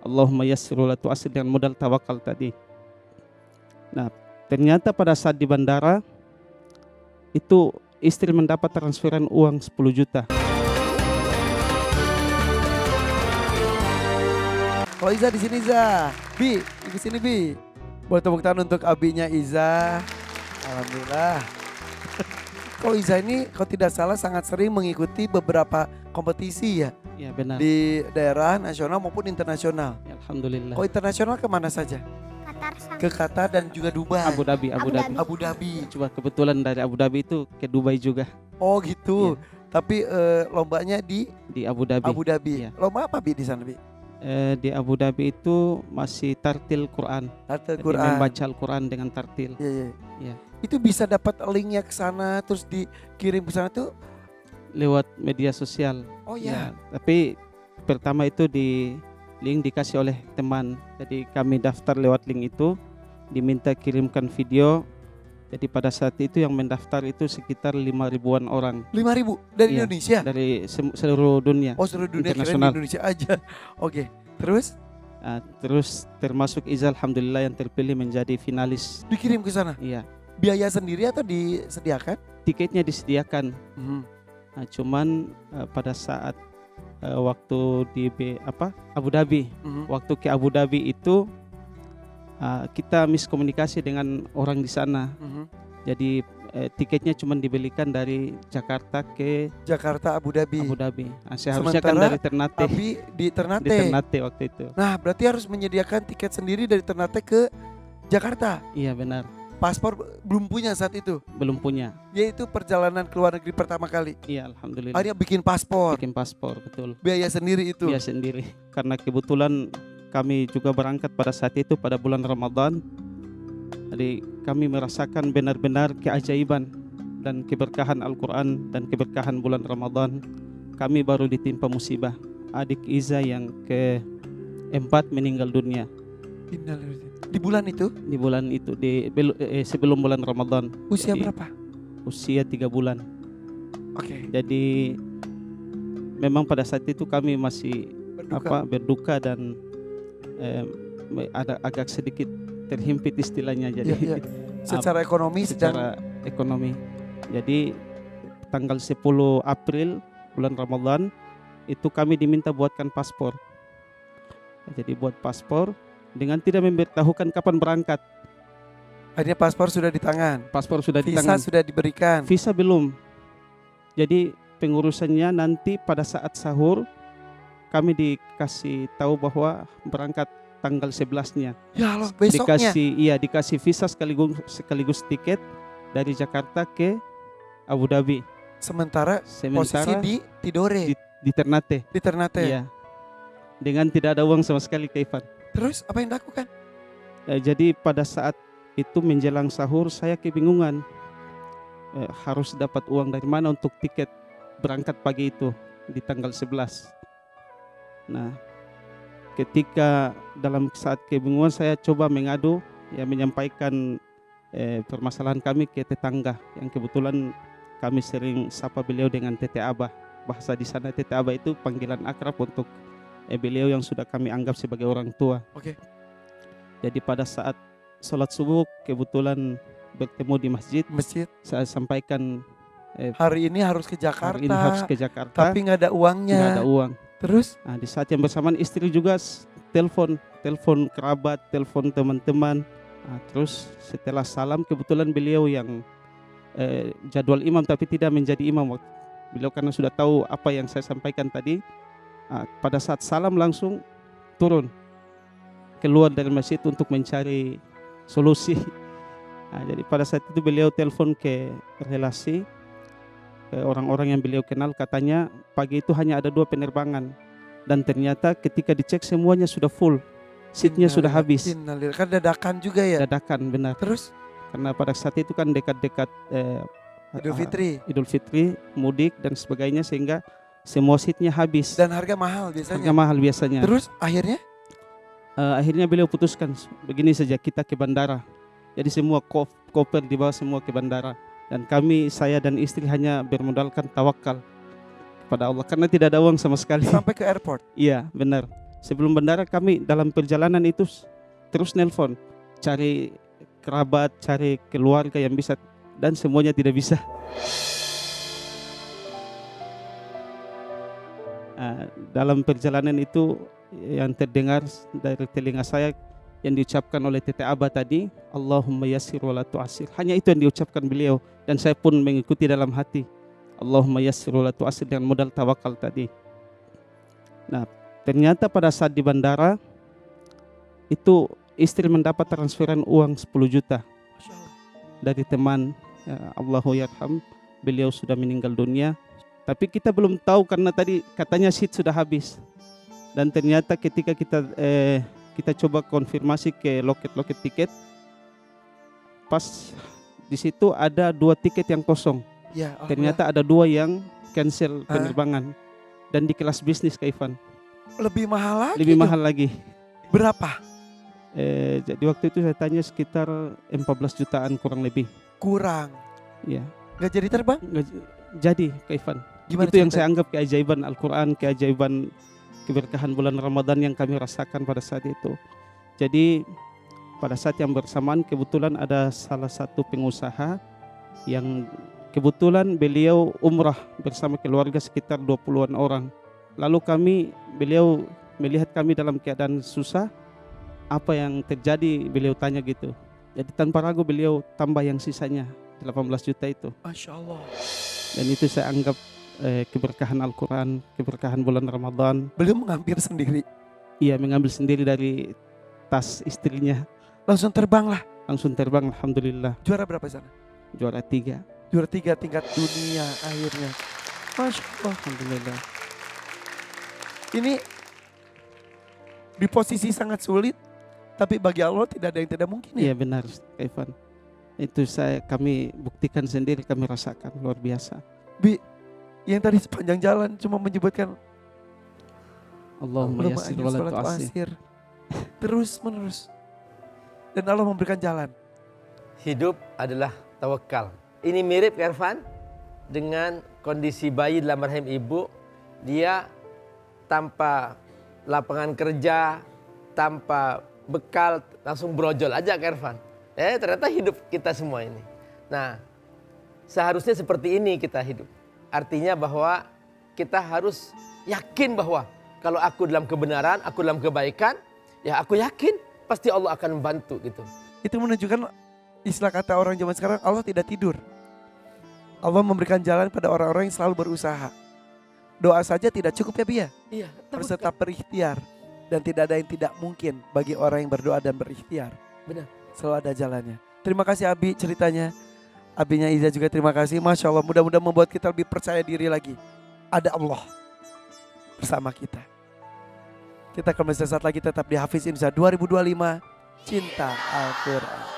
Allahumma yassir wa la tu'assir dengan modal tawakal tadi. Nah, ternyata pada saat di bandara itu istri mendapat transferan uang 10 juta. Kalau Iza di sini Iza, Bi, di sini Bi. Boleh tepuk tangan untuk abinya Iza. Alhamdulillah. Kalau Iza ini kalau tidak salah sangat sering mengikuti beberapa kompetisi ya. Ya benar. Di daerah nasional maupun internasional. Ya, alhamdulillah. Kalau internasional kemana saja? Ke Qatar dan juga Dubai. Abu Dhabi. Abu Dhabi. Coba kebetulan dari Abu Dhabi itu ke Dubai juga. Oh gitu. Ya. Tapi lombanya di Abu Dhabi. Abu Dhabi. Ya. Lomba apa Bi di sana Bi? Di Abu Dhabi itu masih tartil Quran. Tartil Jadi Quran. membaca Al-Quran dengan tartil. Iya. Ya. Itu bisa dapat linknya ke sana terus dikirim ke sana tuh Lewat media sosial. Oh ya. Tapi pertama itu di link dikasih oleh teman. Jadi kami daftar lewat link itu, diminta kirimkan video. Jadi pada saat itu yang mendaftar itu sekitar 5.000-an orang. 5.000 dari Iya, Indonesia? Dari seluruh dunia. Oh seluruh dunia, kira di internasional. Indonesia aja. Oke. Terus Terus termasuk Iza alhamdulillah yang terpilih menjadi finalis. dikirim ke sana. Iya. Biaya sendiri atau disediakan? Tiketnya disediakan. Nah, cuman pada saat waktu di Abu Dhabi, waktu ke Abu Dhabi itu kita miskomunikasi dengan orang di sana. Jadi tiketnya cuma dibelikan dari Jakarta ke Jakarta Abu Dhabi. Nah, seharusnya kan dari Ternate. Tapi di Ternate. Di Ternate waktu itu. Nah, berarti harus menyediakan tiket sendiri dari Ternate ke Jakarta. Iya benar. Paspor belum punya saat itu. Belum punya. Yaitu perjalanan ke luar negeri pertama kali. Iya alhamdulillah. Akhirnya bikin paspor. Bikin paspor betul. Biaya sendiri itu. Biaya sendiri. Karena kebetulan kami juga berangkat pada saat itu pada bulan Ramadan. Jadi kami merasakan benar-benar keajaiban dan keberkahan Al-Quran dan keberkahan bulan Ramadan. Kami baru ditimpa musibah. Adik Iza yang keempat meninggal dunia. Di bulan itu? Di bulan itu, sebelum bulan Ramadan. Usia Jadi, berapa? Usia 3 bulan. Oke. Jadi memang pada saat itu kami masih berduka dan ada agak sedikit terhimpit istilahnya. Jadi ya. Secara ekonomi ekonomi. Jadi tanggal 10 April bulan Ramadan itu kami diminta buatkan paspor. Jadi buat paspor dengan tidak memberitahukan kapan berangkat. Akhirnya paspor sudah di tangan. Paspor sudah di Visa tangan. sudah diberikan. Visa belum. Jadi pengurusannya nanti pada saat sahur kami dikasih tahu bahwa berangkat tanggal 11-nya. Ya Allah, besoknya. Dikasih visa sekaligus tiket dari Jakarta ke Abu Dhabi. Sementara posisi di Tidore. Di Ternate. Di Ternate. Iya. Dengan tidak ada uang sama sekali ke Ivan. Terus apa yang dilakukan? Jadi pada saat itu menjelang sahur saya kebingungan. Harus dapat uang dari mana untuk tiket berangkat pagi itu di tanggal 11. Nah, ketika dalam saat kebingungan saya coba mengadu, menyampaikan permasalahan kami ke tetangga yang kebetulan kami sering sapa beliau dengan Tete Abah. Bahasa di sana Tete Abah itu panggilan akrab untuk beliau yang sudah kami anggap sebagai orang tua. Oke. Jadi pada saat sholat subuh kebetulan bertemu di masjid. Saya sampaikan hari ini harus ke Jakarta. Hari ini harus ke Jakarta. Tapi nggak ada uangnya. Nggak ada uang. Terus? Nah, di saat yang bersamaan istri juga telepon kerabat, telepon teman-teman. Nah, terus setelah salam kebetulan beliau yang jadwal imam tapi tidak menjadi imam. Beliau karena sudah tahu apa yang saya sampaikan tadi. Pada saat salam langsung turun keluar dari masjid untuk mencari solusi. Jadi pada saat itu beliau telepon ke relasi, ke orang-orang yang beliau kenal, katanya pagi itu hanya ada 2 penerbangan dan ternyata ketika dicek semuanya sudah full, seatnya sudah habis. Kan dadakan juga ya? Dadakan, benar. Terus? Karena pada saat itu kan dekat-dekat Idul Fitri, mudik dan sebagainya sehingga semua seatnya habis. Dan harga mahal biasanya. Harga mahal biasanya. Terus akhirnya? Akhirnya beliau putuskan begini saja, kita ke bandara. Jadi semua koper dibawa semua ke bandara. Dan saya dan istri hanya bermodalkan tawakal kepada Allah karena tidak ada uang sama sekali. Sampai ke airport? Iya benar. Sebelum bandara kami dalam perjalanan itu terus nelpon, cari kerabat, cari keluarga yang bisa, dan semuanya tidak bisa. Dalam perjalanan itu yang terdengar dari telinga saya yang diucapkan oleh Tete Aba tadi, Allahumma yassir wa la tu'assir. Hanya itu yang diucapkan beliau, dan saya pun mengikuti dalam hati. Allahumma yassir wa la tu'assir, dengan modal tawakal tadi. Nah, ternyata pada saat di bandara itu istri mendapat transferan uang 10 juta dari teman, ya, Allahu yarham, beliau sudah meninggal dunia. Tapi kita belum tahu karena tadi katanya seat sudah habis. Dan ternyata ketika kita coba konfirmasi ke loket-loket tiket, pas di situ ada 2 tiket yang kosong. Ya, ternyata ada 2 yang cancel penerbangan, dan di kelas bisnis ke Ivan. Lebih mahal lagi. Lebih mahal lagi. Berapa? Jadi waktu itu saya tanya sekitar 14 jutaan kurang lebih. Kurang. Ya. Gak jadi terbang? Nggak jadi ke Ivan. Gimana itu yang cerita? saya anggap keajaiban Al-Quran, keajaiban keberkahan bulan Ramadan yang kami rasakan pada saat itu. Jadi pada saat yang bersamaan kebetulan ada salah satu pengusaha yang kebetulan beliau umrah bersama keluarga sekitar 20-an orang. Lalu beliau melihat kami dalam keadaan susah, apa yang terjadi beliau tanya gitu. Jadi tanpa ragu beliau tambah yang sisanya 18 juta itu. Masya Allah. Dan itu saya anggap keberkahan Al-Quran, keberkahan bulan Ramadan. Beliau mengambil sendiri? Iya, mengambil sendiri dari tas istrinya. Langsung terbang lah? Langsung terbang, alhamdulillah. Juara berapa sana? Juara 3. Juara 3 tingkat dunia akhirnya. Masya Allah. Alhamdulillah. Ini di posisi sangat sulit, tapi bagi Allah tidak ada yang tidak mungkin ya? Iya benar, Ivan. Itu kami buktikan sendiri, kami rasakan luar biasa. Bi, yang tadi sepanjang jalan cuma menyebutkan Allahumma yassir wa la tu'assir. Terus menerus. Dan Allah memberikan jalan. Hidup adalah tawakal. Ini mirip Irfan dengan kondisi bayi dalam rahim ibu. Dia tanpa lapangan kerja, tanpa bekal, langsung brojol aja ke Irfan. Ternyata hidup kita semua ini. Nah, seharusnya seperti ini kita hidup. Artinya bahwa kita harus yakin bahwa kalau aku dalam kebenaran, aku dalam kebaikan, ya aku yakin pasti Allah akan membantu gitu. Itu menunjukkan istilah kata orang zaman sekarang, Allah tidak tidur. Allah memberikan jalan pada orang-orang yang selalu berusaha. Doa saja tidak cukup ya Bia? Iya. Harus tetap berikhtiar. Dan tidak ada yang tidak mungkin bagi orang yang berdoa dan berikhtiar. Benar. Selalu ada jalannya. Terima kasih Abi ceritanya. Abinya Iza juga terima kasih. Masya Allah, mudah-mudahan membuat kita lebih percaya diri lagi. Ada Allah bersama kita. Kita akan sesaat lagi tetap di Hafiz Indonesia 2025. Cinta Al-Quran.